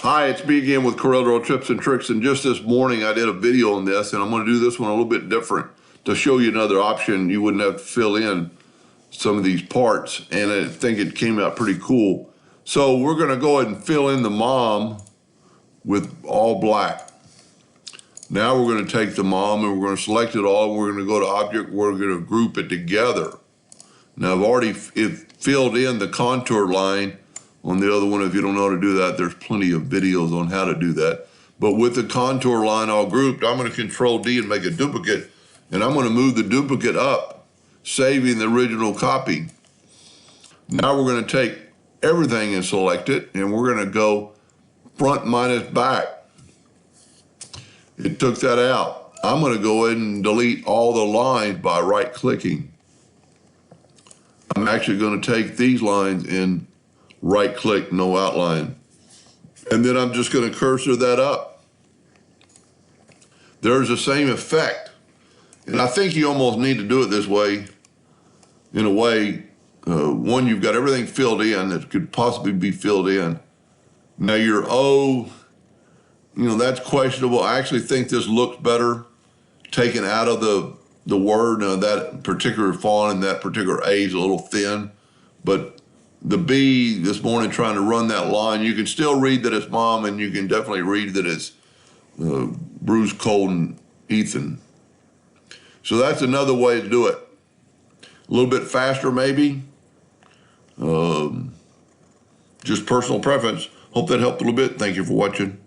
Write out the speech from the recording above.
Hi, it's me again with Corel Draw Tips and Tricks, and just this morning I did a video on this, and I'm going to do this one a little bit different to show you another option. You wouldn't have to fill in some of these parts, and I think it came out pretty cool. So we're going to go ahead and fill in the mom with all black. Now we're going to take the mom and we're going to select it all, and we're going to go to Object, we're going to group it together. Now I've already filled in the contour line on the other one. If you don't know how to do that, there's plenty of videos on how to do that. But with the contour line all grouped, I'm going to Control D and make a duplicate, and I'm going to move the duplicate up, saving the original copy. Now we're going to take everything and select it, and we're going to go front minus back. It took that out. I'm going to go ahead and delete all the lines by right-clicking. I'm actually going to take these lines and right-click, no outline. And then I'm just going to cursor that up. There's the same effect. And I think you almost need to do it this way. In a way, one, you've got everything filled in that could possibly be filled in. Now your O, that's questionable. I actually think this looks better taken out of the word. That particular font and that particular A is a little thin, but the B this morning trying to run that line, you can still read that it's mom, and you can definitely read that it's Bruce, Colton, Ethan. So that's another way to do it. A little bit faster maybe. Just personal preference. Hope that helped a little bit. Thank you for watching.